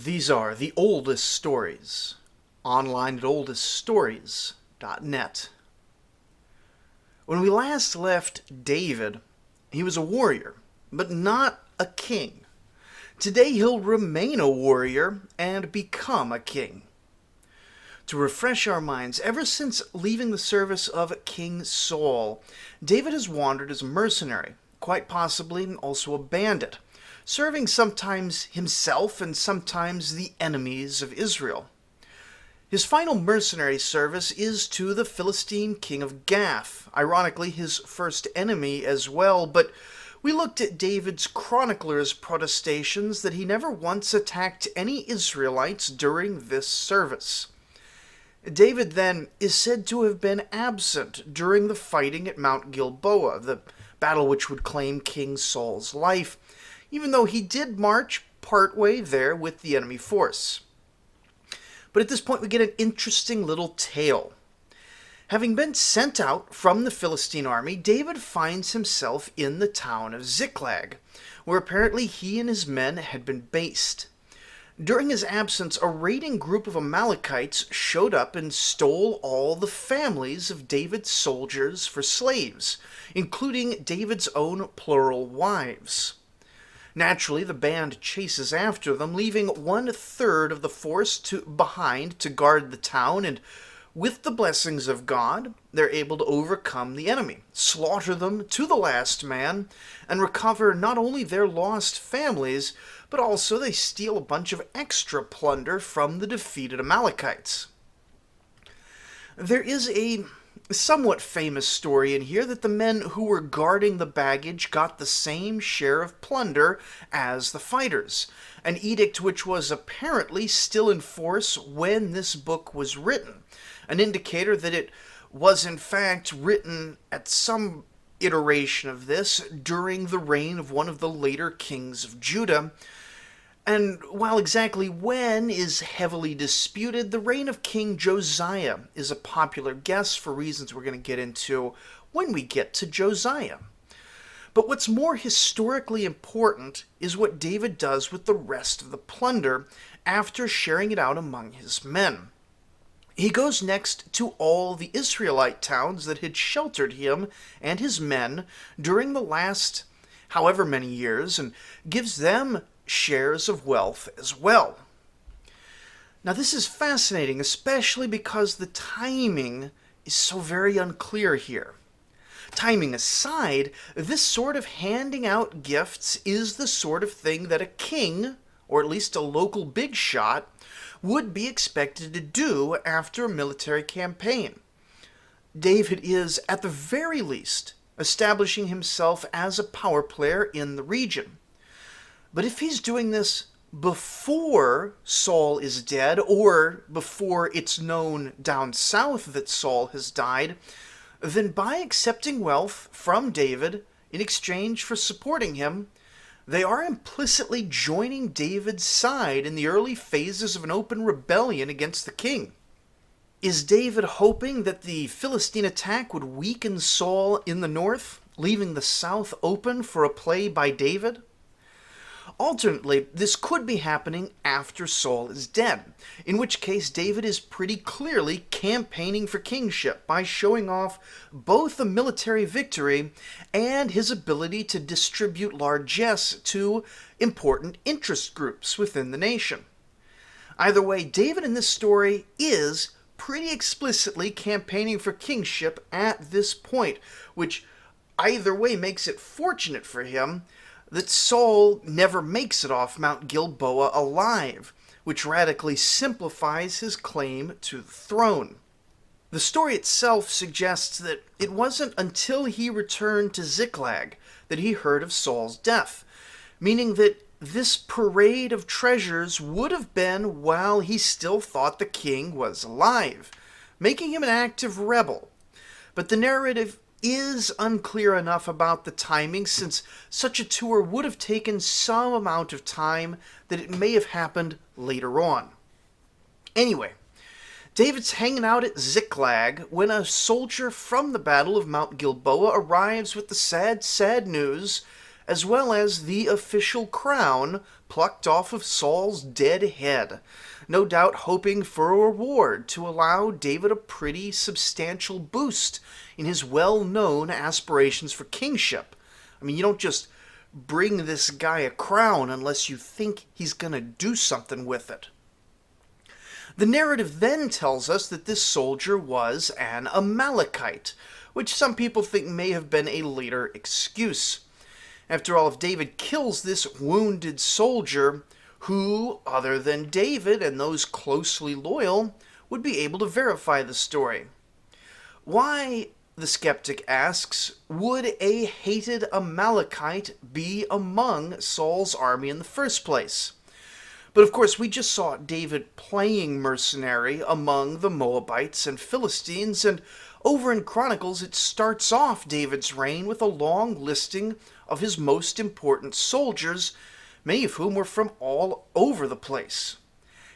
These are the oldest stories, online at oldeststories.net. When we last left David, he was a warrior, but not a king. Today he'll remain a warrior and become a king. To refresh our minds, ever since leaving the service of King Saul, David has wandered as a mercenary, quite possibly also a bandit, serving sometimes himself and sometimes the enemies of Israel. His final mercenary service is to the Philistine king of Gath, ironically his first enemy as well, but we looked at David's chronicler's protestations that he never once attacked any Israelites during this service. David then is said to have been absent during the fighting at Mount Gilboa, the battle which would claim King Saul's life, even though he did march partway there with the enemy force. But at this point we get an interesting little tale. Having been sent out from the Philistine army, David finds himself in the town of Ziklag, where apparently he and his men had been based. During his absence, a raiding group of Amalekites showed up and stole all the families of David's soldiers for slaves, including David's own plural wives. Naturally, the band chases after them, leaving 1/3 of the force behind to guard the town, and with the blessings of God, they're able to overcome the enemy, slaughter them to the last man, and recover not only their lost families, but also they steal a bunch of extra plunder from the defeated Amalekites. There is a somewhat famous story in here that the men who were guarding the baggage got the same share of plunder as the fighters, an edict which was apparently still in force when this book was written, an indicator that it was in fact written at some iteration of this during the reign of one of the later kings of Judah. And while exactly when is heavily disputed, the reign of King Josiah is a popular guess for reasons we're going to get into when we get to Josiah. But what's more historically important is what David does with the rest of the plunder after sharing it out among his men. He goes next to all the Israelite towns that had sheltered him and his men during the last however many years and gives them shares of wealth as well. Now this is fascinating, especially because the timing is so very unclear here. Timing aside, this sort of handing out gifts is the sort of thing that a king, or at least a local big shot, would be expected to do after a military campaign. David is, at the very least, establishing himself as a power player in the region. But if he's doing this before Saul is dead, or before it's known down south that Saul has died, then by accepting wealth from David in exchange for supporting him, they are implicitly joining David's side in the early phases of an open rebellion against the king. Is David hoping that the Philistine attack would weaken Saul in the north, leaving the south open for a play by David? Alternately, this could be happening after Saul is dead, in which case David is pretty clearly campaigning for kingship by showing off both a military victory and his ability to distribute largesse to important interest groups within the nation. Either way, David in this story is pretty explicitly campaigning for kingship at this point, which either way makes it fortunate for him that Saul never makes it off Mount Gilboa alive, which radically simplifies his claim to the throne. The story itself suggests that it wasn't until he returned to Ziklag that he heard of Saul's death, meaning that this parade of treasures would have been while he still thought the king was alive, making him an active rebel. But the narrative is unclear enough about the timing, since such a tour would have taken some amount of time that it may have happened later on. Anyway, David's hanging out at Ziklag when a soldier from the Battle of Mount Gilboa arrives with the sad news as well as the official crown plucked off of Saul's dead head, no doubt hoping for a reward to allow David a pretty substantial boost in his well-known aspirations for kingship. I mean, you don't just bring this guy a crown unless you think he's going to do something with it. The narrative then tells us that this soldier was an Amalekite, which some people think may have been a later excuse. After all, if David kills this wounded soldier, who, other than David and those closely loyal, would be able to verify the story? Why, the skeptic asks, would a hated Amalekite be among Saul's army in the first place? But of course, we just saw David playing mercenary among the Moabites and Philistines, and over in Chronicles it starts off David's reign with a long listing of his most important soldiers, many of whom were from all over the place.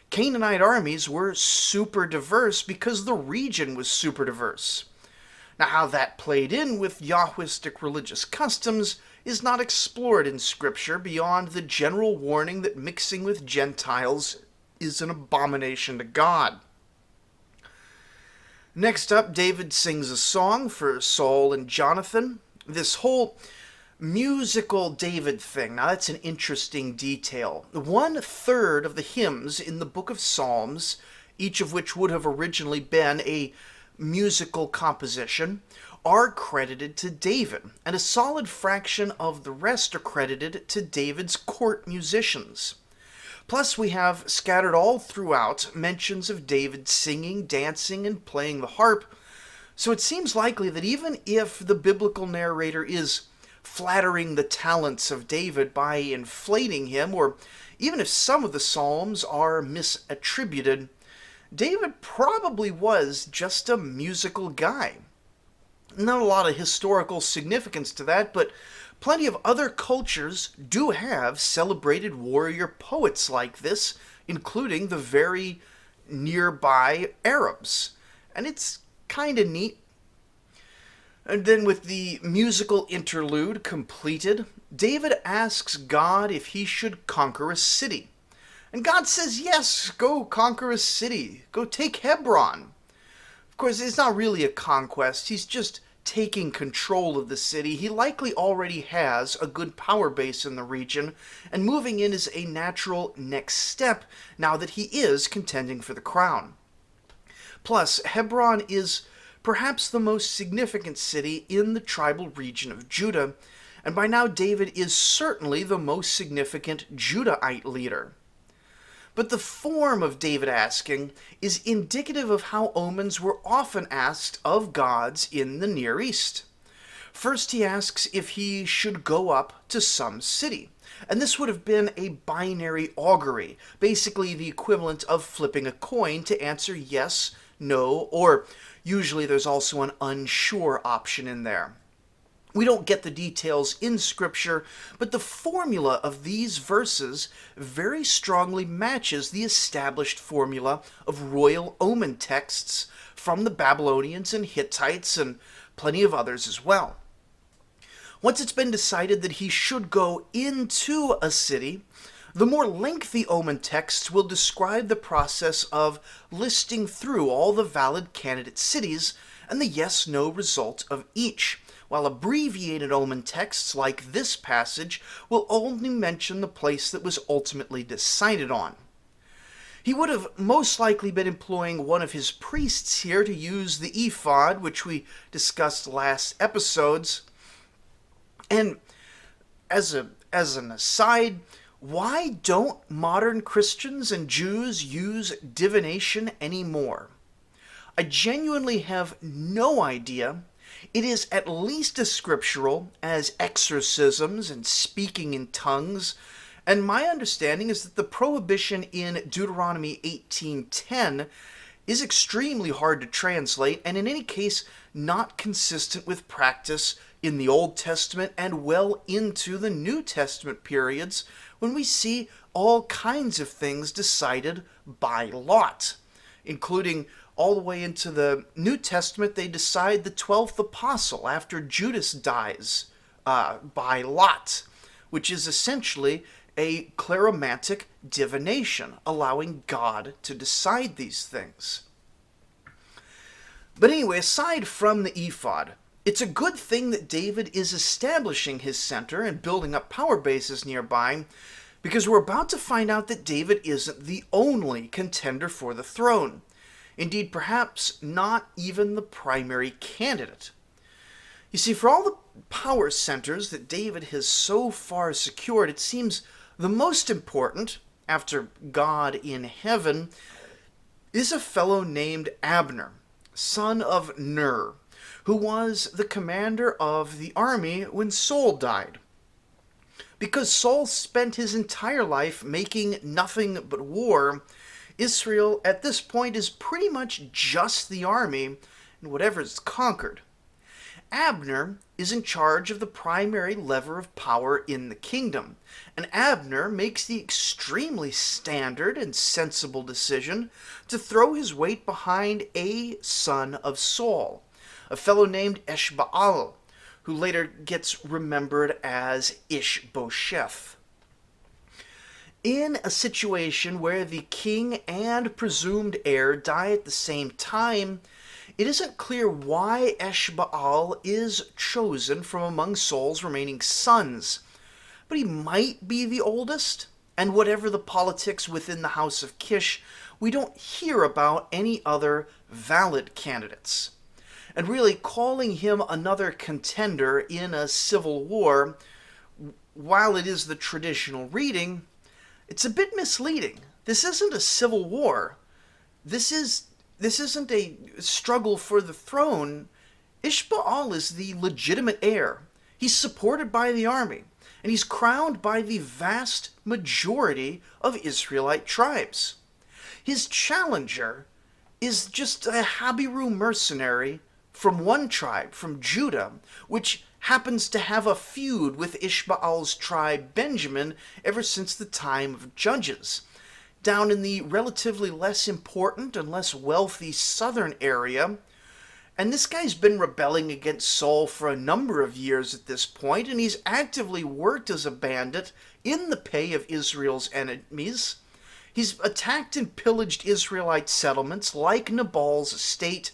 Canaanite armies were super diverse because the region was super diverse. Now, how that played in with Yahwistic religious customs is not explored in Scripture beyond the general warning that mixing with Gentiles is an abomination to God. Next up, David sings a song for Saul and Jonathan. This whole musical David thing, now that's an interesting detail. 1/3 of the hymns in the book of Psalms, each of which would have originally been a musical composition, are credited to David, and a solid fraction of the rest are credited to David's court musicians. Plus, we have scattered all throughout mentions of David singing, dancing, and playing the harp, so it seems likely that even if the biblical narrator is flattering the talents of David by inflating him, or even if some of the psalms are misattributed, David probably was just a musical guy. Not a lot of historical significance to that, but plenty of other cultures do have celebrated warrior poets like this, including the very nearby Arabs. And it's kind of neat. And then with the musical interlude completed, David asks God if he should conquer a city. And God says, yes, go conquer a city. Go take Hebron. Of course, it's not really a conquest. He's just taking control of the city. He likely already has a good power base in the region, and moving in is a natural next step now that he is contending for the crown. Plus, Hebron is perhaps the most significant city in the tribal region of Judah, and by now David is certainly the most significant Judahite leader. But the form of David asking is indicative of how omens were often asked of gods in the Near East. First, he asks if he should go up to some city, and this would have been a binary augury, basically the equivalent of flipping a coin to answer yes, no, or usually there's also an unsure option in there. We don't get the details in Scripture, but the formula of these verses very strongly matches the established formula of royal omen texts from the Babylonians and Hittites and plenty of others as well. Once it's been decided that he should go into a city, the more lengthy omen texts will describe the process of listing through all the valid candidate cities and the yes-no result of each, while abbreviated omen texts like this passage will only mention the place that was ultimately decided on. He would have most likely been employing one of his priests here to use the ephod, which we discussed last episodes. And as an aside, why don't modern Christians and Jews use divination anymore? I genuinely have no idea. It is at least as scriptural as exorcisms and speaking in tongues, and my understanding is that the prohibition in Deuteronomy 18:10 is extremely hard to translate, and in any case not consistent with practice in the Old Testament and well into the New Testament periods, when we see all kinds of things decided by lot, including all the way into the New Testament. They decide the 12th apostle after Judas dies by lot. which is essentially a kleromantic divination, allowing God to decide these things. But anyway, aside from the ephod, it's a good thing that David is establishing his center and building up power bases nearby, because we're about to find out that David isn't the only contender for the throne. Indeed, perhaps not even the primary candidate. You see, for all the power centers that David has so far secured, it seems the most important, after God in heaven, is a fellow named Abner, son of Ner, who was the commander of the army when Saul died. Because Saul spent his entire life making nothing but war, Israel at this point is pretty much just the army and whatever's conquered. Abner is in charge of the primary lever of power in the kingdom, and Abner makes the extremely standard and sensible decision to throw his weight behind a son of Saul, a fellow named Eshbaal, who later gets remembered as Ishbosheth. In a situation where the king and presumed heir die at the same time, it isn't clear why Eshbaal is chosen from among Saul's remaining sons, but he might be the oldest, and whatever the politics within the house of Kish, we don't hear about any other valid candidates. And really, calling him another contender in a civil war, while it is the traditional reading, it's a bit misleading. This isn't a civil war. This isn't a struggle for the throne. Ishbaal is the legitimate heir. He's supported by the army, and he's crowned by the vast majority of Israelite tribes. His challenger is just a Habiru mercenary from one tribe, from Judah, which happens to have a feud with Ishbaal's tribe Benjamin ever since the time of Judges. Down in the relatively less important and less wealthy southern area. And this guy's been rebelling against Saul for a number of years at this point, and he's actively worked as a bandit in the pay of Israel's enemies. He's attacked and pillaged Israelite settlements like Nabal's estate.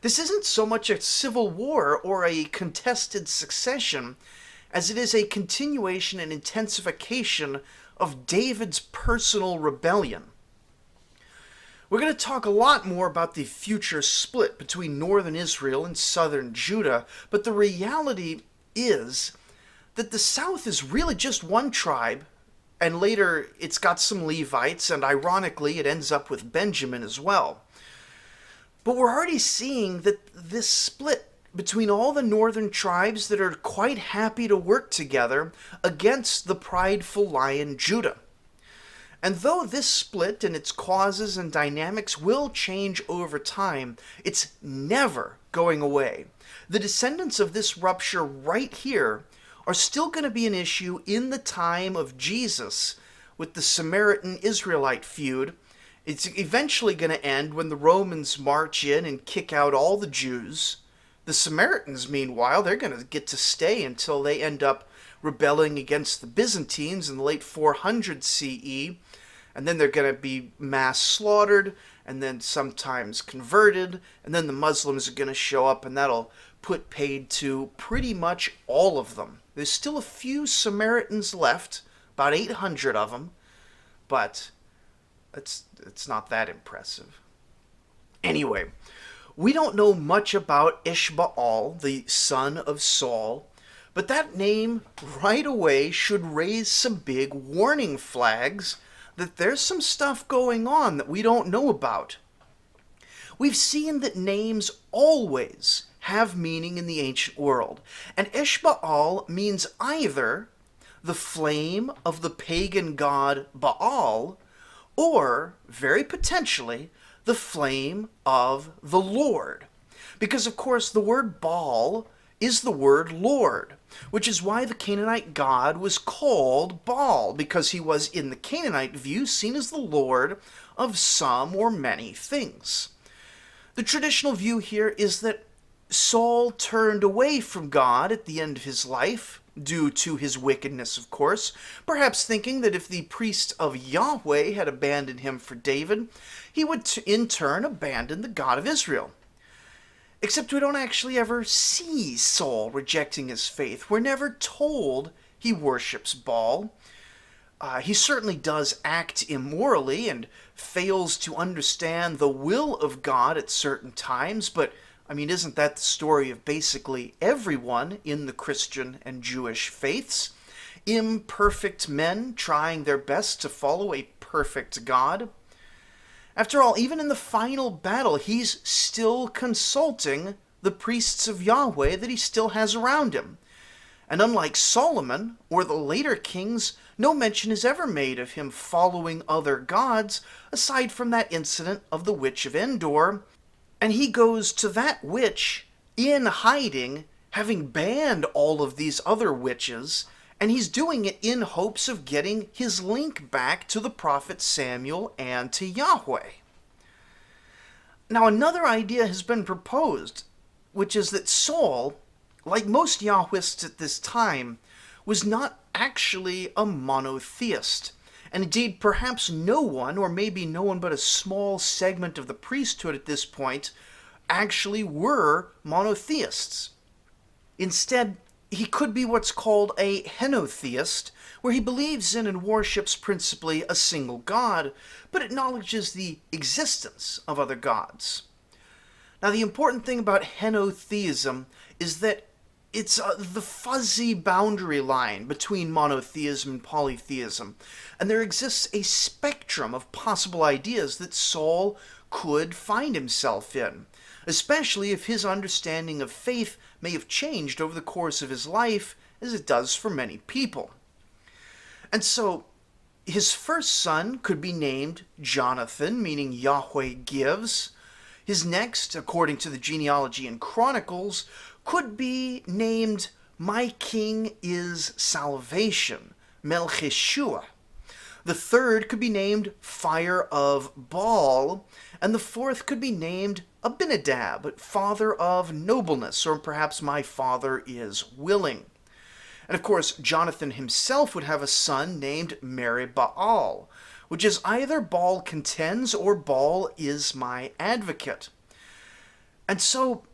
This isn't so much a civil war or a contested succession as it is a continuation and intensification of David's personal rebellion. We're going to talk a lot more about the future split between northern Israel and southern Judah, but the reality is that the south is really just one tribe, and later it's got some Levites, and ironically it ends up with Benjamin as well. But we're already seeing that this split between all the northern tribes that are quite happy to work together against the prideful lion Judah. And though this split and its causes and dynamics will change over time, it's never going away. The descendants of this rupture right here are still going to be an issue in the time of Jesus with the Samaritan-Israelite feud. It's eventually going to end when the Romans march in and kick out all the Jews. The Samaritans, meanwhile, they're going to get to stay until they end up rebelling against the Byzantines in the late 400 CE, and then they're going to be mass slaughtered, and then sometimes converted, and then the Muslims are going to show up, and that'll put paid to pretty much all of them. There's still a few Samaritans left, about 800 of them, but it's not that impressive. Anyway, we don't know much about Ishbaal, the son of Saul, but that name right away should raise some big warning flags that there's some stuff going on that we don't know about. We've seen that names always have meaning in the ancient world, and Ishbaal means either the flame of the pagan god Baal, or, very potentially, the flame of the Lord. Because, of course, the word Baal is the word Lord, which is why the Canaanite god was called Baal, because he was, in the Canaanite view, seen as the Lord of some or many things. The traditional view here is that Saul turned away from God at the end of his life, due to his wickedness, of course, perhaps thinking that if the priests of Yahweh had abandoned him for David, he would in turn abandon the God of Israel. Except we don't actually ever see Saul rejecting his faith. We're never told he worships Baal. He certainly does act immorally and fails to understand the will of God at certain times, but I mean, isn't that the story of basically everyone in the Christian and Jewish faiths? Imperfect men trying their best to follow a perfect God. After all, even in the final battle, he's still consulting the priests of Yahweh that he still has around him. And unlike Solomon or the later kings, no mention is ever made of him following other gods aside from that incident of the witch of Endor. And he goes to that witch in hiding, having banned all of these other witches, and he's doing it in hopes of getting his link back to the prophet Samuel and to Yahweh. Now, another idea has been proposed, which is that Saul, like most Yahwists at this time, was not actually a monotheist. And indeed, perhaps no one, or maybe no one but a small segment of the priesthood at this point, actually were monotheists. Instead, he could be what's called a henotheist, where he believes in and worships principally a single god, but acknowledges the existence of other gods. Now, the important thing about henotheism is that it's the fuzzy boundary line between monotheism and polytheism, and there exists a spectrum of possible ideas that Saul could find himself in, especially if his understanding of faith may have changed over the course of his life, as it does for many people. And so, his first son could be named Jonathan, meaning Yahweh gives. His next, according to the genealogy and chronicles, could be named My King is Salvation, Melchishua. The third could be named Fire of Baal, and the fourth could be named Abinadab, Father of Nobleness, or perhaps My Father is Willing. And of course, Jonathan himself would have a son named Baal, which is either Baal contends or Baal is my advocate. And so,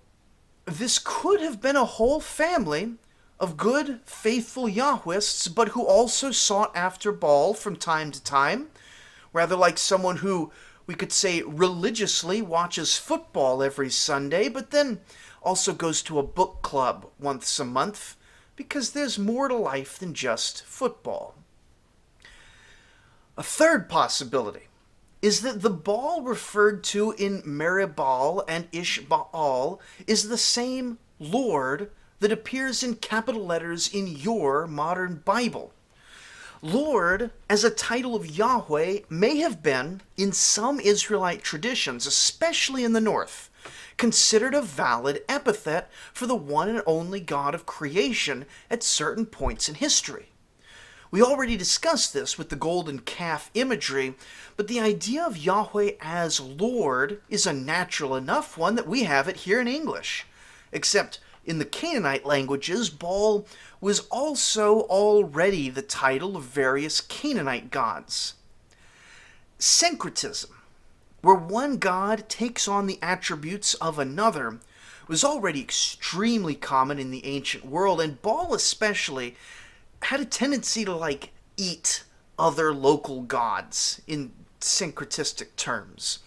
this could have been a whole family of good, faithful Yahwists, but who also sought after Baal from time to time, rather like someone who, we could say, religiously watches football every Sunday, but then also goes to a book club once a month, because there's more to life than just football. A third possibility is that the Baal referred to in Meribal and Ishbaal is the same Lord that appears in capital letters in your modern Bible. Lord, as a title of Yahweh, may have been, in some Israelite traditions, especially in the north, considered a valid epithet for the one and only God of creation at certain points in history. We already discussed this with the golden calf imagery, but the idea of Yahweh as Lord is a natural enough one that we have it here in English. Except in the Canaanite languages, Baal was also already the title of various Canaanite gods. Syncretism, where one god takes on the attributes of another, was already extremely common in the ancient world, and Baal especially had a tendency to, eat other local gods in syncretistic terms.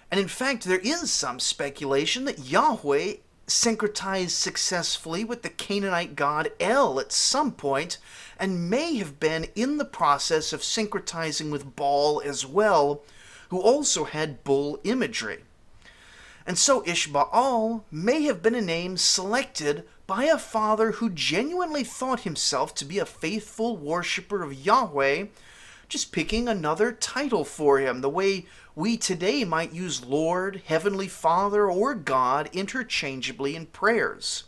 And in fact, there is some speculation that Yahweh syncretized successfully with the Canaanite god El at some point, and may have been in the process of syncretizing with Baal as well, who also had bull imagery. And so Ishbaal may have been a name selected by a father who genuinely thought himself to be a faithful worshiper of Yahweh, just picking another title for him, the way we today might use Lord, Heavenly Father, or God interchangeably in prayers.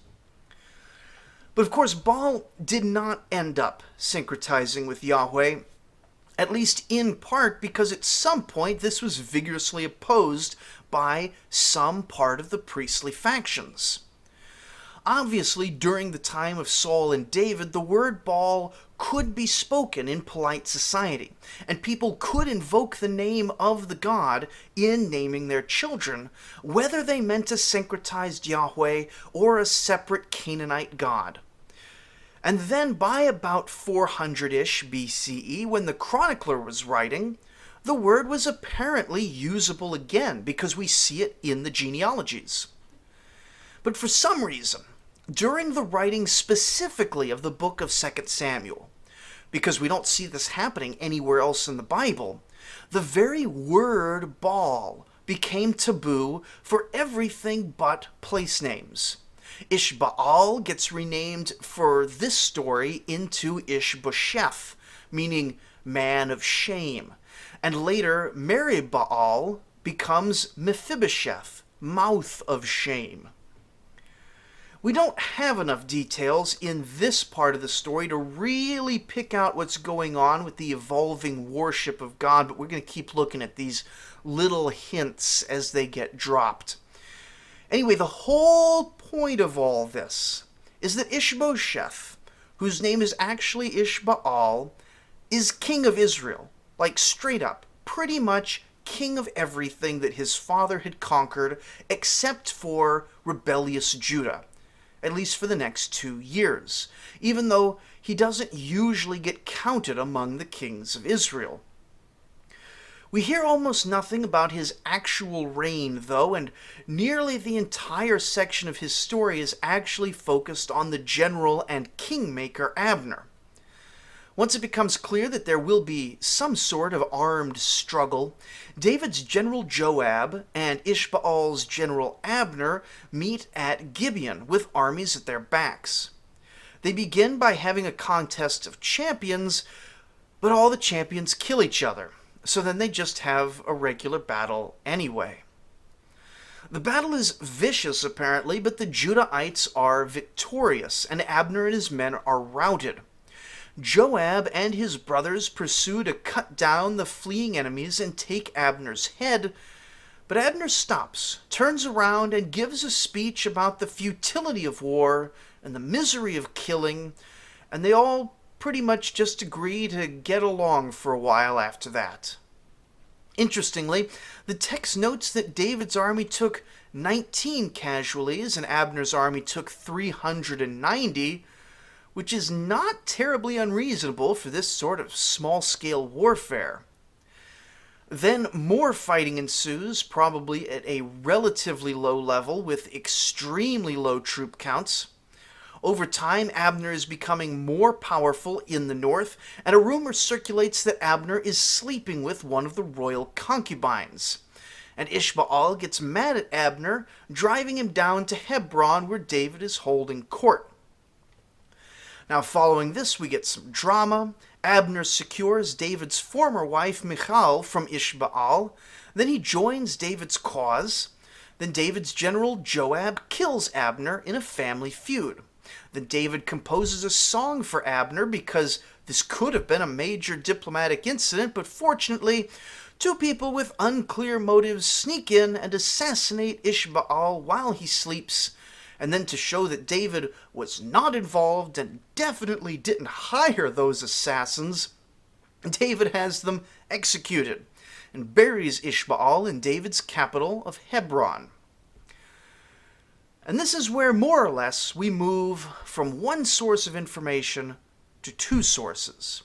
But of course, Baal did not end up syncretizing with Yahweh, at least in part because at some point this was vigorously opposed by some part of the priestly factions. Obviously, during the time of Saul and David, the word Baal could be spoken in polite society, and people could invoke the name of the god in naming their children, whether they meant a syncretized Yahweh or a separate Canaanite god. And then by about 400-ish BCE, when the chronicler was writing, the word was apparently usable again because we see it in the genealogies. But for some reason, during the writing specifically of the book of 2 Samuel, because we don't see this happening anywhere else in the Bible, the very word Baal became taboo for everything but place names. Ishbaal gets renamed for this story into Ishbosheth, meaning man of shame. And later, Meribaal becomes Mephibosheth, mouth of shame. We don't have enough details in this part of the story to really pick out what's going on with the evolving worship of God, but we're going to keep looking at these little hints as they get dropped. Anyway, the whole point of all this is that Ishbosheth, whose name is actually Ishbaal, is king of Israel, like straight up, pretty much king of everything that his father had conquered except for rebellious Judah, at least for the next 2 years, even though he doesn't usually get counted among the kings of Israel. We hear almost nothing about his actual reign, though, and nearly the entire section of his story is actually focused on the general and kingmaker Abner. Once it becomes clear that there will be some sort of armed struggle, David's general Joab and Ishbaal's general Abner meet at Gibeon with armies at their backs. They begin by having a contest of champions, but all the champions kill each other, so then they just have a regular battle anyway. The battle is vicious apparently, but the Judahites are victorious, and Abner and his men are routed. Joab and his brothers pursue to cut down the fleeing enemies and take Abner's head, but Abner stops, turns around, and gives a speech about the futility of war and the misery of killing, and they all pretty much just agree to get along for a while after that. Interestingly, the text notes that David's army took 19 casualties and Abner's army took 390, which is not terribly unreasonable for this sort of small-scale warfare. Then more fighting ensues, probably at a relatively low level with extremely low troop counts. Over time, Abner is becoming more powerful in the north, and a rumor circulates that Abner is sleeping with one of the royal concubines. And Ishbaal gets mad at Abner, driving him down to Hebron where David is holding court. Now, following this, we get some drama. Abner secures David's former wife, Michal, from Ishbaal. Then he joins David's cause. Then David's general, Joab, kills Abner in a family feud. Then David composes a song for Abner because this could have been a major diplomatic incident, but fortunately, two people with unclear motives sneak in and assassinate Ishbaal while he sleeps. And then to show that David was not involved and definitely didn't hire those assassins, David has them executed and buries Ishbaal in David's capital of Hebron. And this is where, more or less, we move from one source of information to two sources.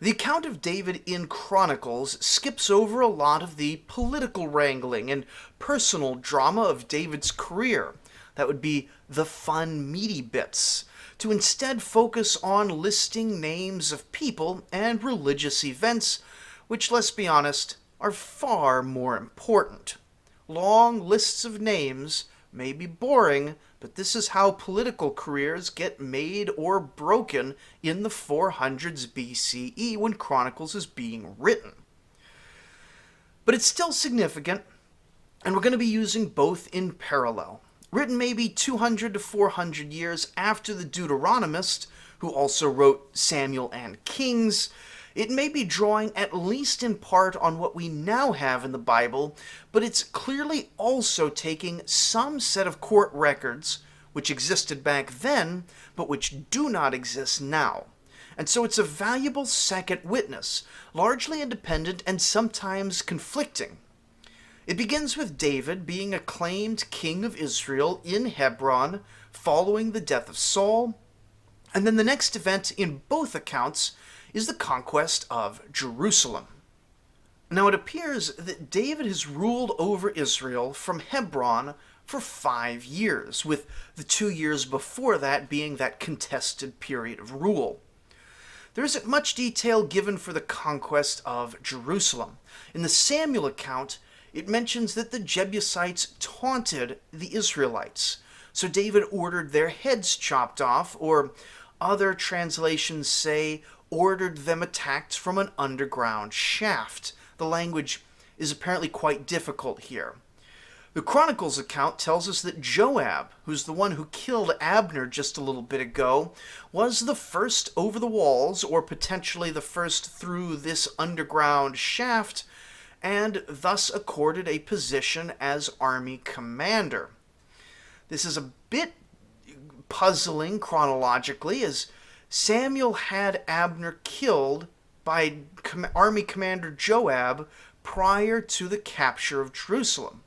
The account of David in Chronicles skips over a lot of the political wrangling and personal drama of David's career. That would be the fun, meaty bits, to instead focus on listing names of people and religious events, which, let's be honest, are far more important. Long lists of names may be boring, but this is how political careers get made or broken in the 400s BCE when Chronicles is being written. But it's still significant, and we're going to be using both in parallel. Written maybe 200 to 400 years after the Deuteronomist, who also wrote Samuel and Kings, it may be drawing at least in part on what we now have in the Bible, but it's clearly also taking some set of court records, which existed back then, but which do not exist now. And so it's a valuable second witness, largely independent and sometimes conflicting. It begins with David being acclaimed king of Israel in Hebron following the death of Saul, and then the next event in both accounts is the conquest of Jerusalem. Now it appears that David has ruled over Israel from Hebron for 5 years, with the 2 years before that being that contested period of rule. There isn't much detail given for the conquest of Jerusalem. In the Samuel account, it mentions that the Jebusites taunted the Israelites, so David ordered their heads chopped off, or other translations say ordered them attacked from an underground shaft. The language is apparently quite difficult here. The Chronicles account tells us that Joab, who's the one who killed Abner just a little bit ago, was the first over the walls, or potentially the first through this underground shaft, and thus accorded a position as army commander. This is a bit puzzling chronologically, as Samuel had Abner killed by army commander Joab prior to the capture of Jerusalem.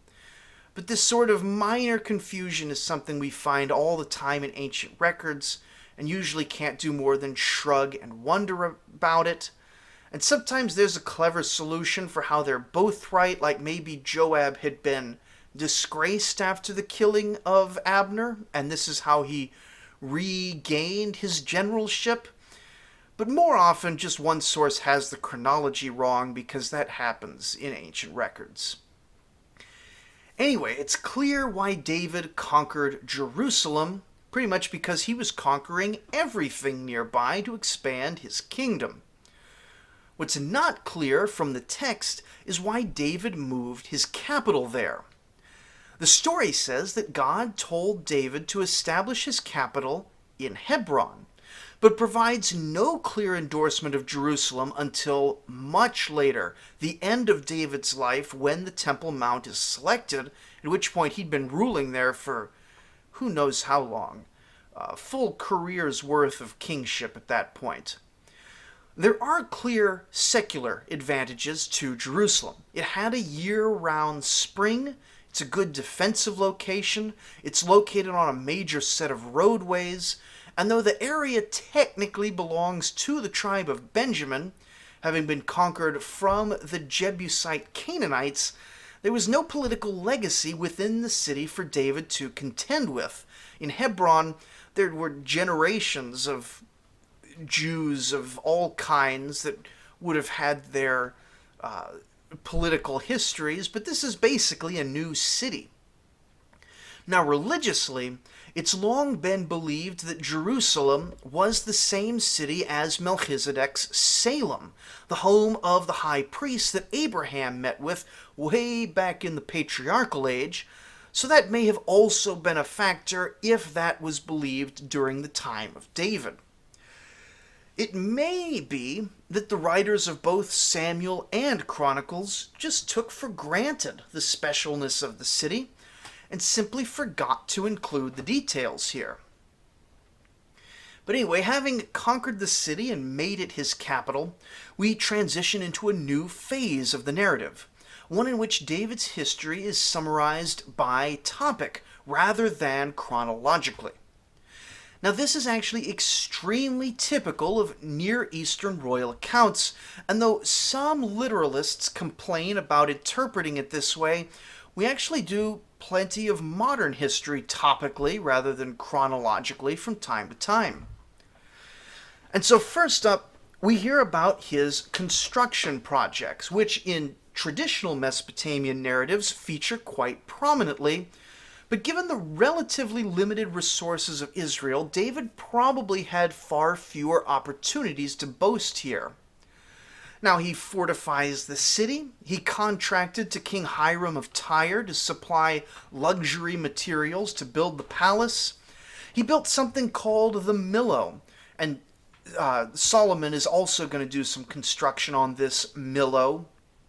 But this sort of minor confusion is something we find all the time in ancient records, and usually can't do more than shrug and wonder about it. And sometimes there's a clever solution for how they're both right, like maybe Joab had been disgraced after the killing of Abner, and this is how he regained his generalship. But more often, just one source has the chronology wrong, because that happens in ancient records. Anyway, it's clear why David conquered Jerusalem, pretty much because he was conquering everything nearby to expand his kingdom. What's not clear from the text is why David moved his capital there. The story says that God told David to establish his capital in Hebron, but provides no clear endorsement of Jerusalem until much later, the end of David's life, when the Temple Mount is selected, at which point he'd been ruling there for who knows how long. A full career's worth of kingship at that point. There are clear secular advantages to Jerusalem. It had a year-round spring. It's a good defensive location. It's located on a major set of roadways. And though the area technically belongs to the tribe of Benjamin, having been conquered from the Jebusite Canaanites, there was no political legacy within the city for David to contend with. In Hebron, there were generations of Jews of all kinds that would have had their political histories, but this is basically a new city. Now, religiously, it's long been believed that Jerusalem was the same city as Melchizedek's Salem, the home of the high priest that Abraham met with way back in the patriarchal age, so that may have also been a factor if that was believed during the time of David. It may be that the writers of both Samuel and Chronicles just took for granted the specialness of the city, and simply forgot to include the details here. But anyway, having conquered the city and made it his capital, we transition into a new phase of the narrative, one in which David's history is summarized by topic rather than chronologically. Now, this is actually extremely typical of Near Eastern royal accounts, and though some literalists complain about interpreting it this way, we actually do plenty of modern history topically rather than chronologically from time to time. And so first up, we hear about his construction projects, which in traditional Mesopotamian narratives feature quite prominently. But given the relatively limited resources of Israel, David probably had far fewer opportunities to boast here. Now, he fortifies the city. He contracted to King Hiram of Tyre to supply luxury materials to build the palace. He built something called the Millo, and Solomon is also going to do some construction on this Millo.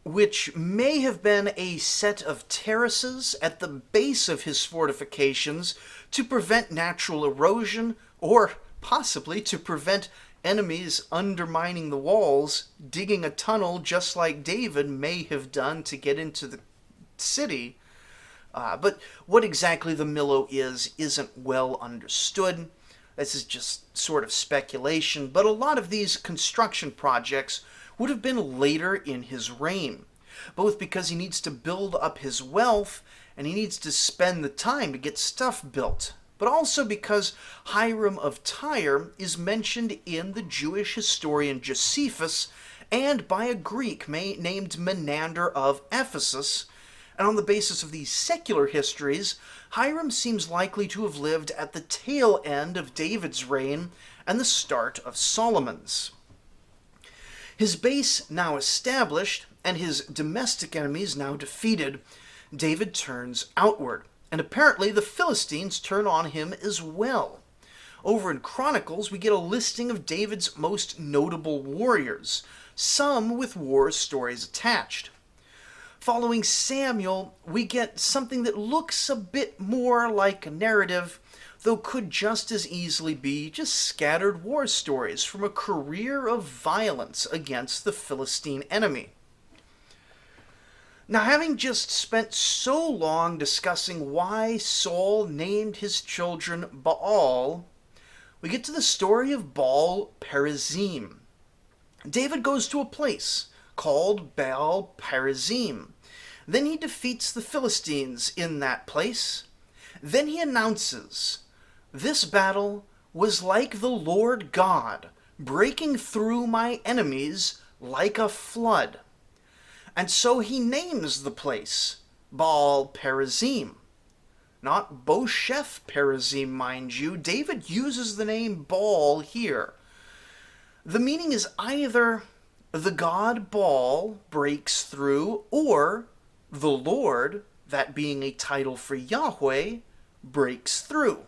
which may have been a set of terraces at the base of his fortifications to prevent natural erosion, or possibly to prevent enemies undermining the walls, digging a tunnel just like David may have done to get into the city. But what exactly the Millo isn't well understood. This is just sort of speculation, but a lot of these construction projects would have been later in his reign, both because he needs to build up his wealth and he needs to spend the time to get stuff built, but also because Hiram of Tyre is mentioned in the Jewish historian Josephus and by a Greek named Menander of Ephesus. And on the basis of these secular histories, Hiram seems likely to have lived at the tail end of David's reign and the start of Solomon's. His base now established, and his domestic enemies now defeated, David turns outward, and apparently the Philistines turn on him as well. Over in Chronicles, we get a listing of David's most notable warriors, some with war stories attached. Following Samuel, we get something that looks a bit more like a narrative, though could just as easily be just scattered war stories from a career of violence against the Philistine enemy. Now, having just spent so long discussing why Saul named his children Baal, we get to the story of Baal Perazim. David goes to a place called Baal Perazim. Then he defeats the Philistines in that place. Then he announces, "This battle was like the Lord God breaking through my enemies like a flood." And so he names the place Baal Perazim. Not Bosheth Perazim, mind you. David uses the name Baal here. The meaning is either the god Baal breaks through, or the Lord, that being a title for Yahweh, breaks through.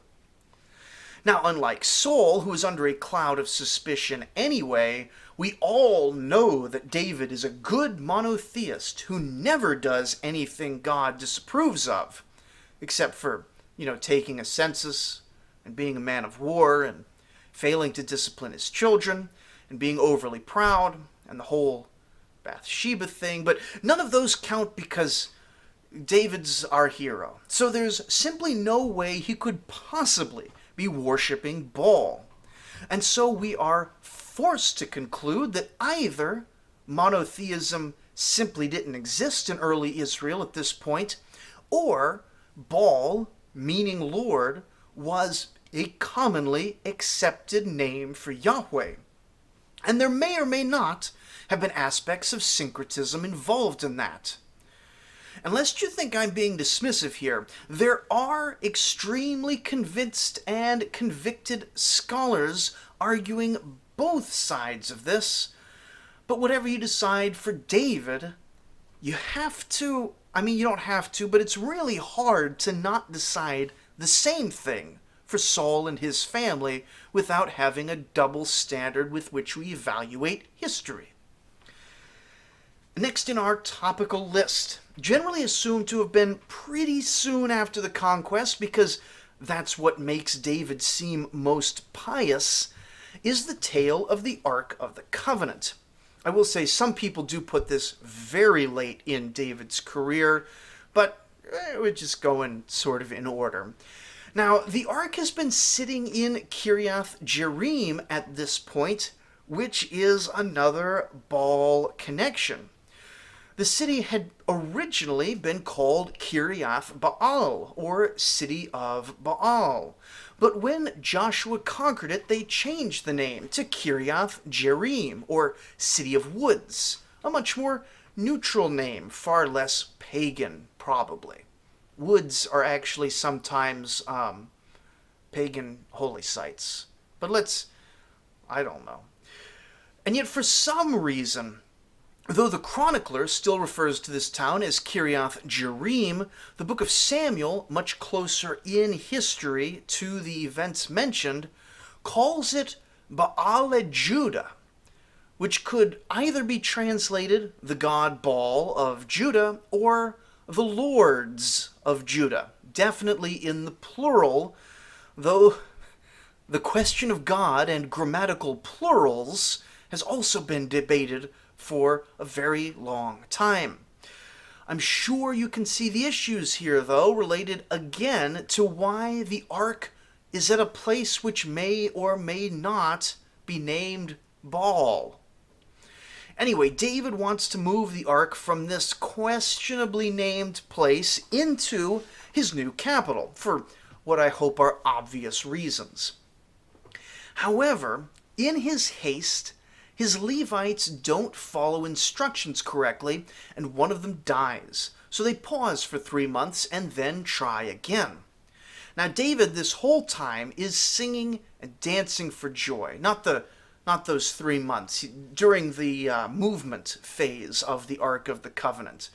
Now, unlike Saul, who is under a cloud of suspicion anyway, we all know that David is a good monotheist who never does anything God disapproves of, except for, taking a census and being a man of war and failing to discipline his children and being overly proud and the whole Bathsheba thing, but none of those count because David's our hero. So there's simply no way he could possibly be worshipping Baal. And so we are forced to conclude that either monotheism simply didn't exist in early Israel at this point, or Baal, meaning Lord, was a commonly accepted name for Yahweh. And there may or may not have been aspects of syncretism involved in that. And lest you think I'm being dismissive here, there are extremely convinced and convicted scholars arguing both sides of this. But whatever you decide for David, you don't have to, but it's really hard to not decide the same thing for Saul and his family without having a double standard with which we evaluate history. Next in our topical list, generally assumed to have been pretty soon after the conquest because that's what makes David seem most pious, is the tale of the Ark of the Covenant. I will say some people do put this very late in David's career, but we're just going sort of in order. Now, the Ark has been sitting in Kiriath Jearim at this point, which is another Baal connection. The city had originally been called Kiriath Baal, or City of Baal. But when Joshua conquered it, they changed the name to Kiriath Jearim, or City of Woods, a much more neutral name, far less pagan, probably. Woods are actually sometimes pagan holy sites. But I don't know. And yet for some reason, though the chronicler still refers to this town as Kiriath Jearim, the book of Samuel, much closer in history to the events mentioned, calls it Baal Judah, which could either be translated the god Baal of Judah or the lords of Judah, definitely in the plural, though the question of God and grammatical plurals has also been debated for a very long time. I'm sure you can see the issues here, though, related again to why the ark is at a place which may or may not be named Baal. Anyway, David wants to move the ark from this questionably named place into his new capital, for what I hope are obvious reasons. However, in his haste, his Levites don't follow instructions correctly, and one of them dies. So they pause for 3 months and then try again. Now David, this whole time, is singing and dancing for joy. Not those 3 months, during the movement phase of the Ark of the Covenant.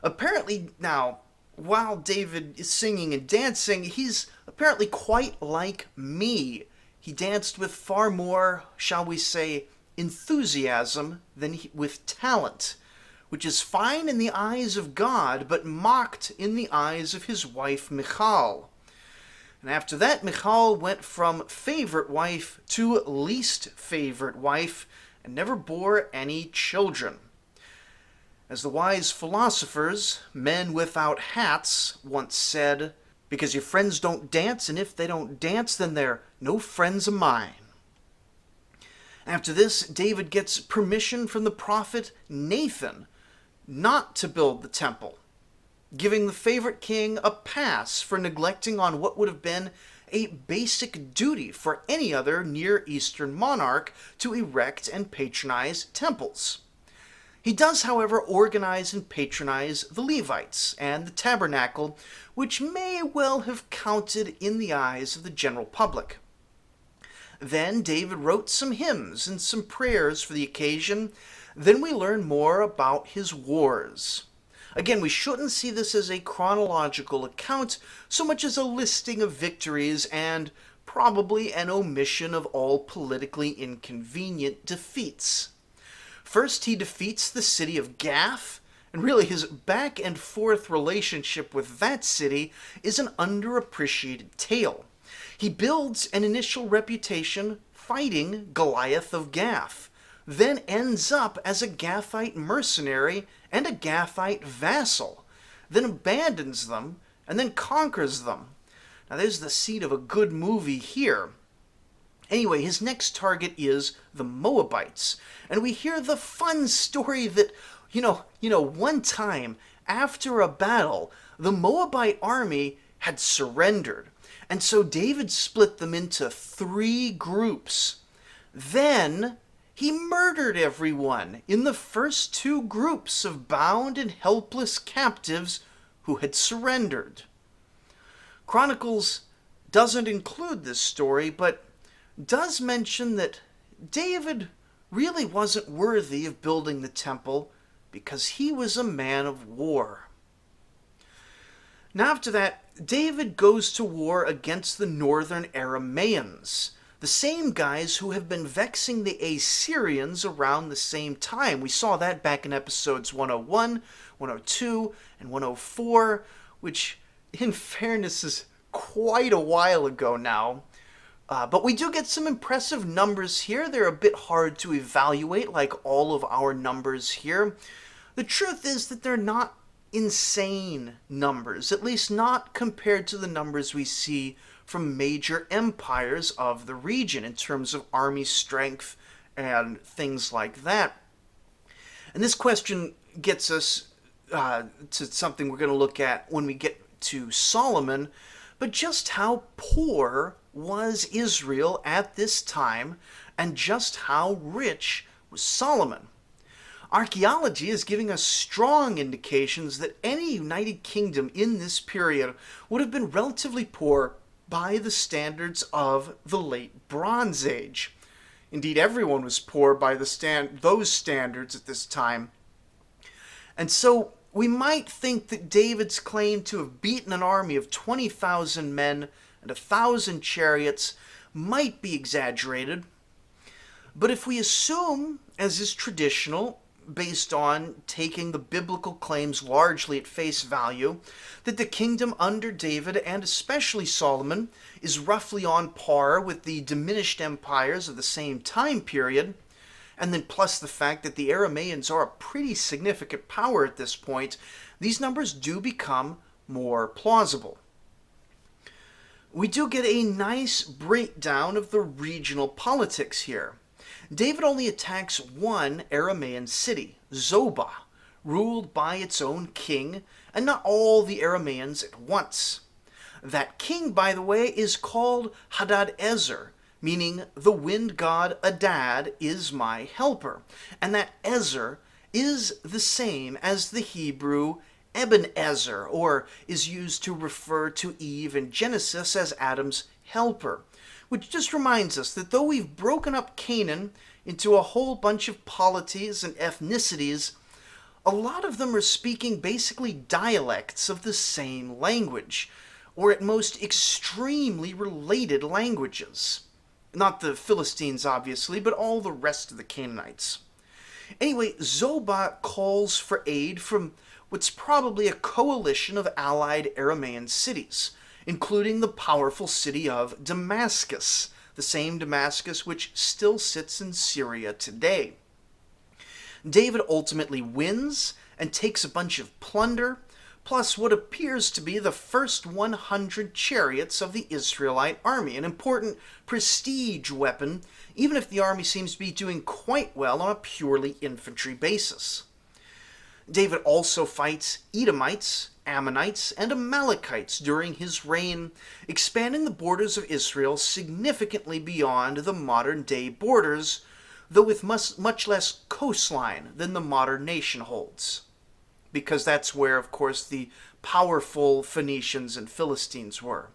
Apparently now, while David is singing and dancing, he's apparently quite like me. He danced with far more, shall we say, enthusiasm than with talent, which is fine in the eyes of God, but mocked in the eyes of his wife Michal. And after that, Michal went from favorite wife to least favorite wife, and never bore any children. As the wise philosophers, men without hats, once said, because your friends don't dance, and if they don't dance, then they're no friends of mine. After this, David gets permission from the prophet Nathan not to build the temple, giving the favorite king a pass for neglecting on what would have been a basic duty for any other Near Eastern monarch to erect and patronize temples. He does, however, organize and patronize the Levites and the tabernacle, which may well have counted in the eyes of the general public. Then David wrote some hymns and some prayers for the occasion. Then we learn more about his wars. Again, we shouldn't see this as a chronological account so much as a listing of victories and probably an omission of all politically inconvenient defeats. First, he defeats the city of Gath, and really his back and forth relationship with that city is an underappreciated tale. He builds an initial reputation fighting Goliath of Gath, then ends up as a Gathite mercenary and a Gathite vassal, then abandons them, and then conquers them. Now there's the seed of a good movie here. Anyway, his next target is the Moabites, and we hear the fun story that, one time after a battle, the Moabite army had surrendered, and so David split them into 3 groups. Then he murdered everyone in the first 2 groups of bound and helpless captives who had surrendered. Chronicles doesn't include this story, but does mention that David really wasn't worthy of building the temple because he was a man of war. Now after that, David goes to war against the northern Arameans, the same guys who have been vexing the Assyrians around the same time. We saw that back in episodes 101, 102, and 104, which, in fairness, is quite a while ago now. But we do get some impressive numbers here. They're a bit hard to evaluate, like all of our numbers here. The truth is that they're not insane numbers, at least not compared to the numbers we see from major empires of the region in terms of army strength and things like that. And this question gets us to something we're going to look at when we get to Solomon, but just how poor was Israel at this time, and just how rich was Solomon? Archaeology is giving us strong indications that any United Kingdom in this period would have been relatively poor by the standards of the late Bronze Age. Indeed, everyone was poor by those standards at this time. And so we might think that David's claim to have beaten an army of 20,000 men and 1,000 chariots might be exaggerated. But if we assume as is traditional, based on taking the biblical claims largely at face value, that the kingdom under David, and especially Solomon, is roughly on par with the diminished empires of the same time period, and then plus the fact that the Arameans are a pretty significant power at this point, these numbers do become more plausible. We do get a nice breakdown of the regional politics here. David only attacks one Aramean city, Zobah, ruled by its own king, and not all the Arameans at once. That king, by the way, is called Hadad-ezer, meaning the wind god Adad is my helper, and that Ezer is the same as the Hebrew Ebenezer, or is used to refer to Eve in Genesis as Adam's helper, which just reminds us that though we've broken up Canaan into a whole bunch of polities and ethnicities, a lot of them are speaking basically dialects of the same language, or at most extremely related languages. Not the Philistines, obviously, but all the rest of the Canaanites. Anyway, Zobah calls for aid from what's probably a coalition of allied Aramean cities, including the powerful city of Damascus, the same Damascus which still sits in Syria today. David ultimately wins and takes a bunch of plunder, plus what appears to be the first 100 chariots of the Israelite army, an important prestige weapon, even if the army seems to be doing quite well on a purely infantry basis. David also fights Edomites, Ammonites, and Amalekites during his reign, expanding the borders of Israel significantly beyond the modern-day borders, though with much less coastline than the modern nation holds. Because that's where, of course, the powerful Phoenicians and Philistines were.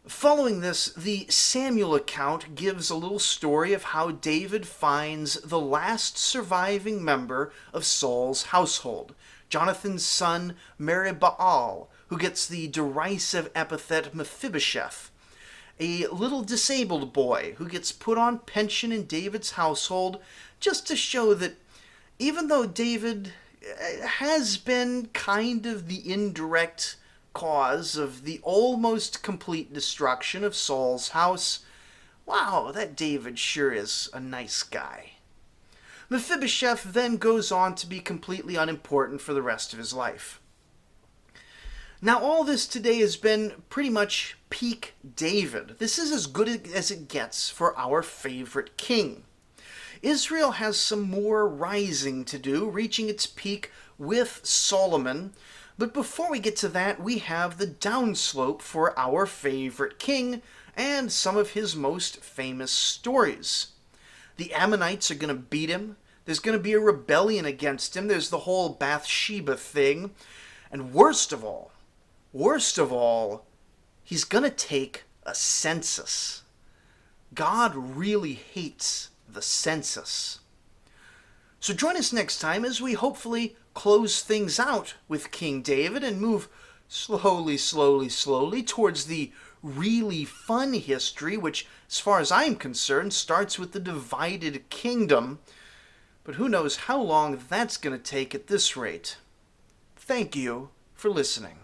Following this, the Samuel account gives a little story of how David finds the last surviving member of Saul's household, Jonathan's son Merib-Baal, who gets the derisive epithet Mephibosheth, a little disabled boy who gets put on pension in David's household just to show that even though David has been kind of the indirect cause of the almost complete destruction of Saul's house, wow, that David sure is a nice guy. Mephibosheth then goes on to be completely unimportant for the rest of his life. Now all this today has been pretty much peak David. This is as good as it gets for our favorite king. Israel has some more rising to do, reaching its peak with Solomon. But before we get to that, we have the downslope for our favorite king and some of his most famous stories. The Ammonites are going to beat him. There's going to be a rebellion against him. There's the whole Bathsheba thing. And worst of all, he's going to take a census. God really hates the census. So join us next time as we hopefully close things out with King David and move slowly towards the really fun history, which, as far as I'm concerned, starts with the divided kingdom. But who knows how long that's going to take at this rate. Thank you for listening.